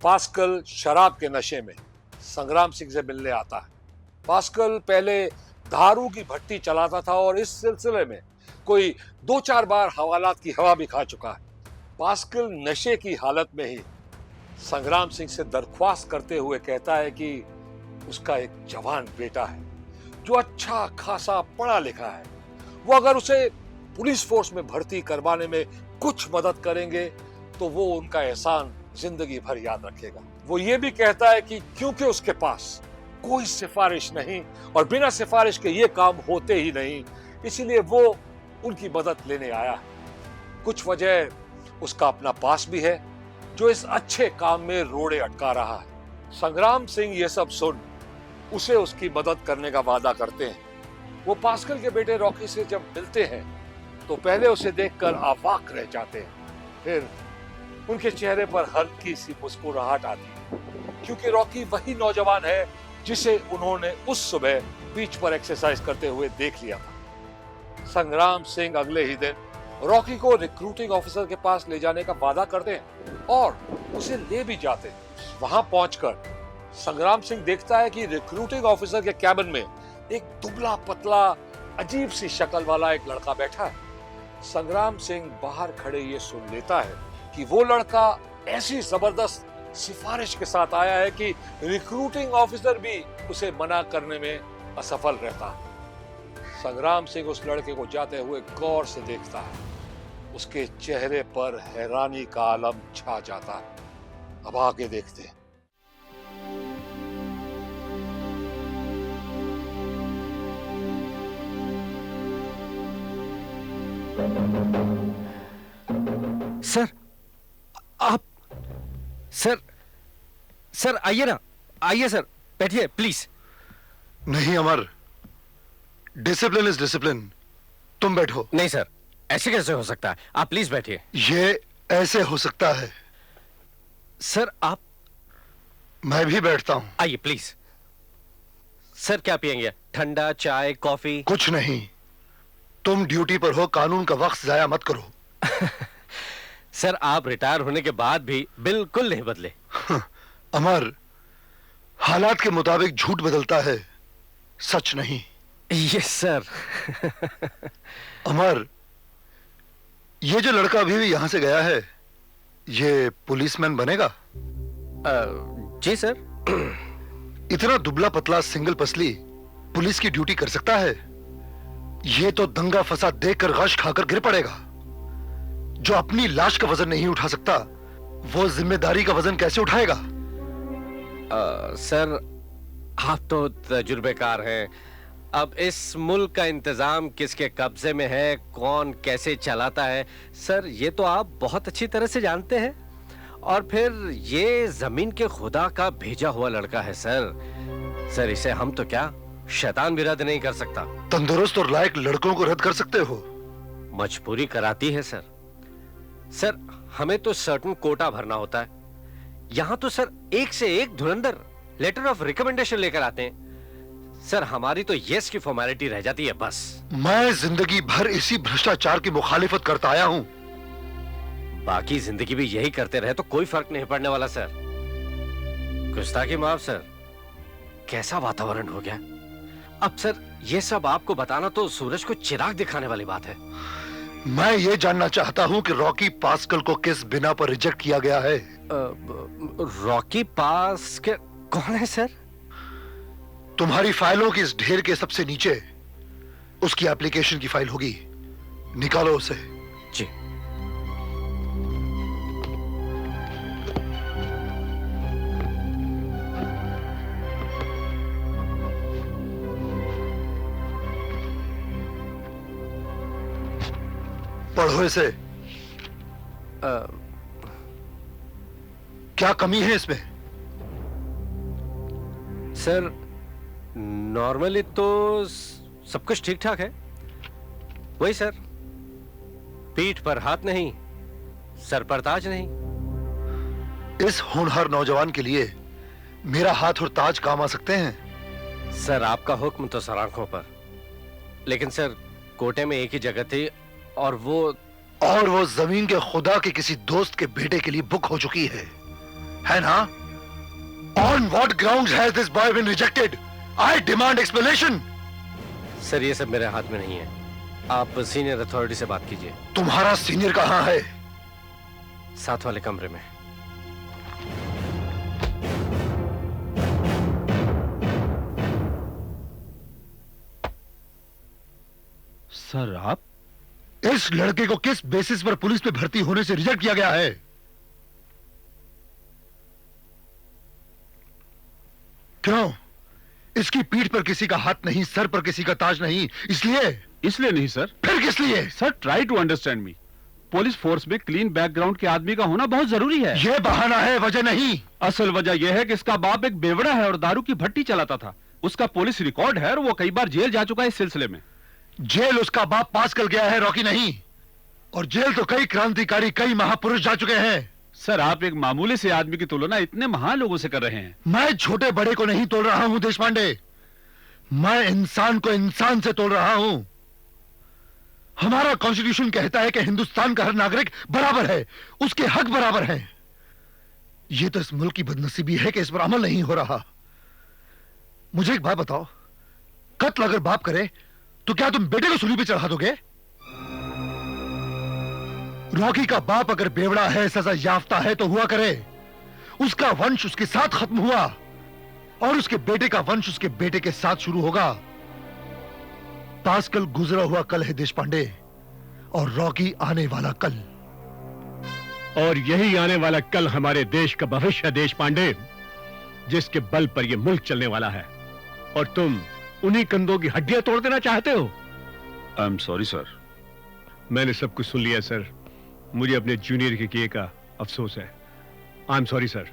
Pascal शराब के नशे में संग्राम सिंह से मिलने आता है। पास्कल पहले दारू की भट्टी चलाता था और इस सिलसिले में कोई 2-4 बार हवालात की हवा भी खा चुका है। पास्कल नशे की हालत में ही संग्राम सिंह से दरख्वास्त करते हुए कहता है कि उसका एक जवान बेटा है जो अच्छा खासा पढ़ा लिखा है। वो अगर उसे पुलिस फोर्स में भर्ती करवाने में कुछ मदद करेंगे तो वो उनका एहसान जिंदगी भर याद रखेगा। वो ये भी कहता है कि क्योंकि उसके पास कोई सिफारिश नहीं और बिना सिफारिश के ये काम होते ही नहीं, इसीलिए वो उनकी मदद लेने आया है। कुछ वजह उसका अपना पास भी है जो इस अच्छे काम में रोड़े अटका रहा है। संग्राम सिंह ये सब सुन उसे उसकी मदद करने का वादा करते हैं। वो पास्कल के बेटे रॉकी से जब मिलते हैं तो पहले उसे देखकर अवाक रह जाते हैं, फिर उनके चेहरे पर हल्की सी मुस्कुराहट आती है, क्योंकि रॉकी वही नौजवान है जिसे उन्होंने उस सुबह बीच पर एक्सरसाइज करते हुए देख लिया था। संग्राम सिंह अगले ही दिन रॉकी को रिक्रूटिंग ऑफिसर के पास ले जाने का वादा करते हैं और उसे ले भी जाते हैं। वहां पहुंचकर संग्राम सिंह देखता है कि रिक्रूटिंग ऑफिसर के कैबिन में एक दुबला पतला अजीब सी शक्ल वाला एक लड़का बैठा है। संग्राम सिंह बाहर खड़े ये सुन लेता है कि वो लड़का ऐसी जबरदस्त सिफारिश के साथ आया है कि रिक्रूटिंग ऑफिसर भी उसे मना करने में असफल रहता है। संग्राम सिंह उस लड़के को जाते हुए गौर से देखता है। उसके चेहरे पर हैरानी का आलम छा जाता है। अब आगे देखते हैं। सर, आप सर आइए ना, आइए सर, बैठिए प्लीज। नहीं अमर, डिसिप्लिन इज डिसिप्लिन। तुम बैठो। नहीं सर, ऐसे कैसे हो सकता है? आप प्लीज बैठिए। ये ऐसे हो सकता है। सर आप। मैं भी बैठता हूं। आइए प्लीज। सर क्या पियेंगे? ठंडा, चाय, कॉफी? कुछ नहीं। तुम ड्यूटी पर हो, कानून का वक्त जाया मत करो। सर आप रिटायर होने के बाद भी बिल्कुल नहीं बदले। अमर, हालात के मुताबिक झूठ बदलता है, सच नहीं। Yes sir. अमर, ये जो लड़का अभी भी यहां से गया है, ये पुलिसमैन बनेगा? जी सर। इतना दुबला पतला सिंगल पसली पुलिस की ड्यूटी कर सकता है? ये तो दंगा फसाद देखकर गश खाकर गिर पड़ेगा। जो अपनी लाश का वजन नहीं उठा सकता, वो जिम्मेदारी का वजन कैसे उठाएगा? सर आप तो तजुर्बेकार हैं। अब इस मुल्क का इंतजाम किसके कब्जे में है, कौन कैसे चलाता है, सर ये तो आप बहुत अच्छी तरह से जानते हैं। और फिर ये जमीन के खुदा का भेजा हुआ लड़का है सर इसे हम तो क्या शैतान भी रद्द नहीं कर सकता। तंदुरुस्त और लायक लड़कों को रद्द कर सकते हो? मजबूरी कराती है सर हमें तो सर्टेन कोटा भरना होता है। यहां तो सर एक से एक धुरंधर लेटर ऑफ रिकमेंडेशन लेकर आते हैं। सर हमारी तो यस की फॉर्मेलिटी रह जाती है बस। मैं जिंदगी भर इसी भ्रष्टाचार की मुखालिफत करता आया हूं। बाकी जिंदगी भी यही करते रहे तो कोई फर्क नहीं पड़ने वाला सर। गुस्ताखी माफ सर। कैसा वातावरण हो गया। अब सर ये सब आपको बताना तो सूरज को चिराग दिखाने वाली बात है। मैं ये जानना चाहता हूं कि रॉकी पास्कल को किस बिना पर रिजेक्ट किया गया है। रॉकी पास्कल कौन है सर? तुम्हारी फाइलों की इस ढेर के सबसे नीचे उसकी एप्लीकेशन की फाइल होगी, निकालो उसे। जी। पढ़ो इसे। क्या कमी है इसमें? सर नॉर्मली तो सब कुछ ठीक ठाक है। वही सर, पीठ पर हाथ नहीं, सर पर ताज नहीं। इस होनहार नौजवान के लिए मेरा हाथ और ताज काम आ सकते हैं। सर आपका हुक्म तो सर आंखों पर, लेकिन सर कोटे में एक ही जगह थी और वो जमीन के खुदा के किसी दोस्त के बेटे के लिए बुक हो चुकी है है ना? On what grounds has this boy been rejected? I demand explanation. Sir ये सब मेरे हाथ में नहीं है, आप सीनियर अथॉरिटी से बात कीजिए। तुम्हारा सीनियर कहां है? साथ वाले कमरे में। सर आप? इस लड़के को किस बेसिस पर पुलिस में भर्ती होने से रिजेक्ट किया गया है? क्यों? इसकी पीठ पर किसी का हाथ नहीं, सर पर किसी का ताज नहीं, इसलिए नहीं सर। फिर किस लिए? Sir try to understand me. Police force में क्लीन बैकग्राउंड के आदमी का होना बहुत जरूरी है। यह बहाना है, वजह नहीं। असल वजह यह है कि इसका बाप एक बेवड़ा है और दारू की भट्टी चलाता था। उसका पुलिस रिकॉर्ड है और वो कई बार जेल जा चुका है इस सिलसिले में। जेल उसका बाप पास कर गया है, रॉकी नहीं। और जेल तो कई क्रांतिकारी, कई महापुरुष जा चुके हैं। सर आप एक मामूली से आदमी की तुलना इतने महान लोगों से कर रहे हैं। मैं छोटे बड़े को नहीं तोल रहा हूं देश पांडे, मैं इंसान को इंसान से तोल रहा हूं। हमारा कॉन्स्टिट्यूशन कहता है कि हिंदुस्तान का हर नागरिक बराबर है, उसके हक बराबर हैं। यह तो इस मुल्क की बदनसीबी है कि इस पर अमल नहीं हो रहा। मुझे एक बात बताओ, कत्ल अगर बाप करे तो क्या तुम बेटे को सूली पे चढ़ा दोगे? रॉकी का बाप अगर बेवड़ा है, सजा याफ्ता है तो हुआ करे। उसका वंश उसके साथ खत्म हुआ और उसके बेटे का वंश उसके बेटे के साथ शुरू होगा। पास्कल गुजरा हुआ कल है देश पांडे, और रॉकी आने वाला कल। और यही आने वाला कल हमारे देश का भविष्य है देश पांडे, जिसके बल पर यह मुल्क चलने वाला है। और तुम उन्हीं कंधों की हड्डियां तोड़ देना चाहते हो। आई एम सॉरी सर। मैंने सब कुछ सुन लिया सर, मुझे अपने जूनियर के किए का अफसोस है। I am sorry sir.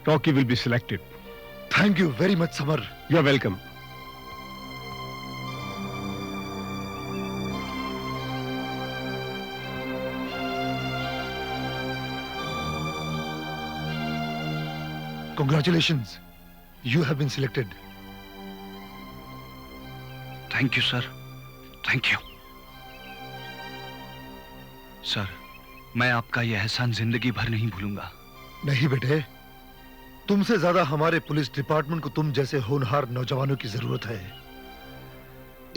Rocky will be selected. Thank you very much Samar. You are welcome. Congratulations, you have been selected. Thank you sir, thank you sir. मैं आपका यह एहसान जिंदगी भर नहीं भूलूंगा। नहीं बेटे, तुमसे ज्यादा हमारे पुलिस डिपार्टमेंट को तुम जैसे होनहार नौजवानों की जरूरत है।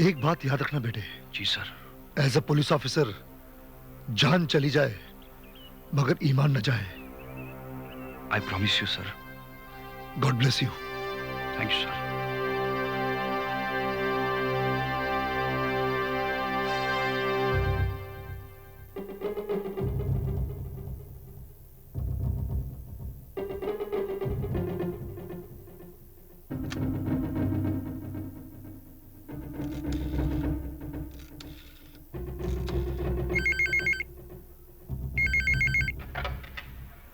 एक बात याद रखना बेटे। जी sir. As a police officer जान चली जाए मगर ईमान न जाए। I promise you sir. God bless you. Thank you sir.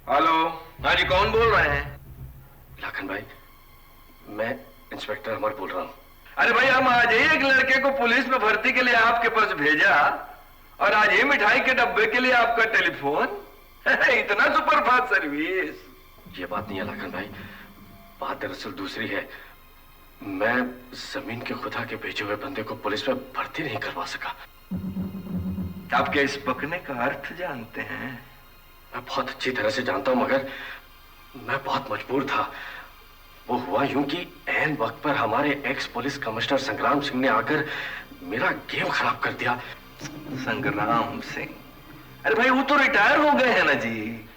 Hello. हाँ जी, कौन बोल रहे हैं? लाखन भाई, मैं इंस्पेक्टर अमर बोल रहा हूँ। अरे भाई, हम आज ही एक लड़के को पुलिस में भर्ती के लिए आपके पास भेजा और आज ही मिठाई के डब्बे के लिए आपका टेलीफोन। इतना सुपरफास्ट सर्विस। ये बात नहीं है लाखन भाई, बात दरअसल दूसरी है। मैं जमीन के खुदा के भेजे हुए बंदे को पुलिस में भर्ती नहीं करवा सका। आप क्या इस बकने का अर्थ जानते हैं? मैं बहुत अच्छी तरह से जानता हूं, मगर मैं बहुत मजबूर था। वो हुआ यूं कि ऐन वक्त पर हमारे एक्स पुलिस कमिश्नर संग्राम सिंह ने आकर मेरा गेम खराब कर दिया। संग्राम सिंह? अरे भाई, वो तो रिटायर हो गए हैं ना जी।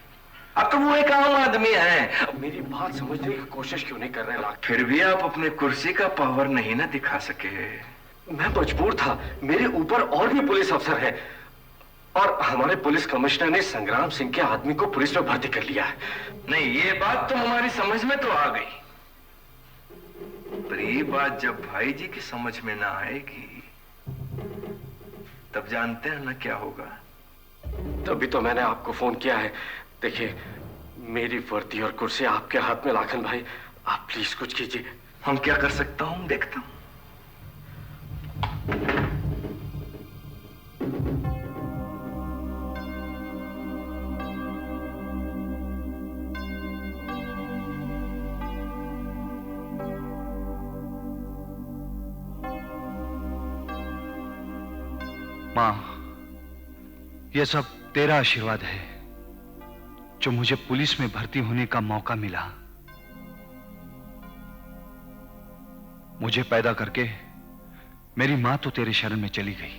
अब तो वो एक आम आदमी है। अब मेरी बात समझने की कोशिश क्यों नहीं कर रहे लाख? फिर भी आप अपने कुर्सी का पावर नहीं ना दिखा सके। मैं मजबूर था, मेरे ऊपर और भी पुलिस अफसर है और हमारे पुलिस कमिश्नर ने संग्राम सिंह के आदमी को पुलिस में भर्ती कर लिया है। नहीं, ये बात तो हमारी समझ में तो आ गई, पर ये बात जब भाई जी की समझ में ना आएगी तब जानते हैं ना क्या होगा। तभी तो मैंने आपको फोन किया है। देखिए, मेरी वर्दी और कुर्सी आपके हाथ में लाखन भाई, आप प्लीज कुछ कीजिए। हम क्या कर सकता हूं, देखता हूं। मां, यह सब तेरा आशीर्वाद है। जो मुझे पुलिस में भर्ती होने का मौका मिला। मुझे पैदा करके मेरी मां तो तेरे शरण में चली गई,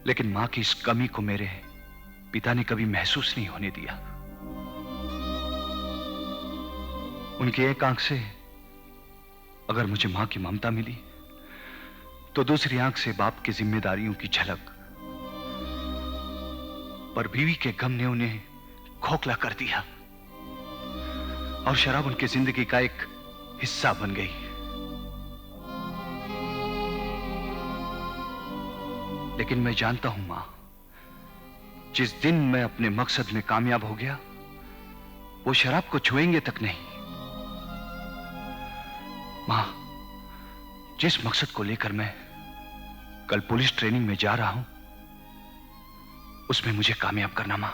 लेकिन मां की इस कमी को मेरे पिता ने कभी महसूस नहीं होने दिया। उनकी एक आंख से अगर मुझे मां की ममता मिली, तो दूसरी आंख से बाप की जिम्मेदारियों की झलक। पर बीवी के गम ने उन्हें खोखला कर दिया और शराब उनकी जिंदगी का एक हिस्सा बन गई। लेकिन मैं जानता हूं मां, जिस दिन मैं अपने मकसद में कामयाब हो गया, वो शराब को छुएंगे तक नहीं। मां, जिस मकसद को लेकर मैं कल पुलिस ट्रेनिंग में जा रहा हूं, उसमें मुझे कामयाब करना मां।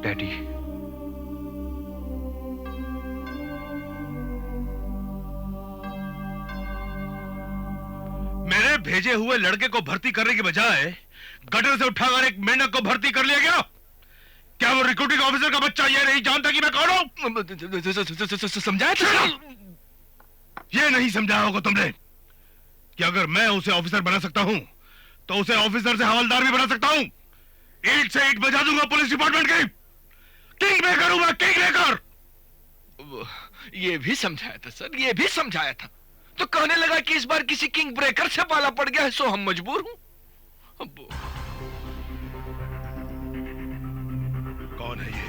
डैडी, मेरे भेजे हुए लड़के को भर्ती करने के बजाय गटर से उठाकर एक मेंढक को भर्ती कर लिया गया। क्या वो रिक्रूटिंग ऑफिसर का बच्चा ये नहीं जानता कि मैं कौन हूं? समझाया था? ये नहीं समझाया होगा तुमने कि अगर मैं उसे ऑफिसर बना सकता हूं, तो उसे ऑफिसर से हवलदार भी बना सकता हूं। ईंट से ईंट बजा दूंगा पुलिस डिपार्टमेंट की। किंग मेकर हूं मैं, किंग मेकर। ये भी समझाया था सर, ये भी समझाया था। तो कहने लगा कि इस बार किसी किंग ब्रेकर से पाला पड़ गया है, सो हम मजबूर हूं। कौन है ये?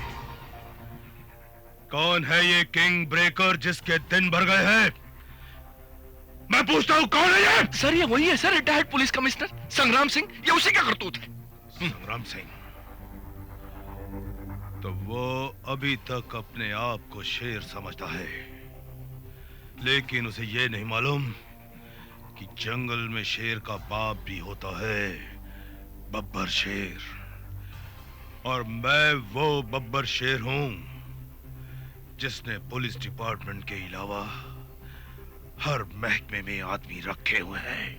कौन है ये किंग ब्रेकर जिसके दिन भर गए हैं? मैं पूछता हूं, कौन है ये? सर ये वही है सर, रिटायर्ड पुलिस कमिश्नर संग्राम सिंह। ये उसी का करतूत है। संग्राम सिंह? तो वो अभी तक अपने आप को शेर समझता है, लेकिन उसे ये नहीं मालूम कि जंगल में शेर का बाप भी होता है, बब्बर शेर। और मैं वो बब्बर शेर हूं जिसने पुलिस डिपार्टमेंट के अलावा हर महकमे में आदमी रखे हुए हैं।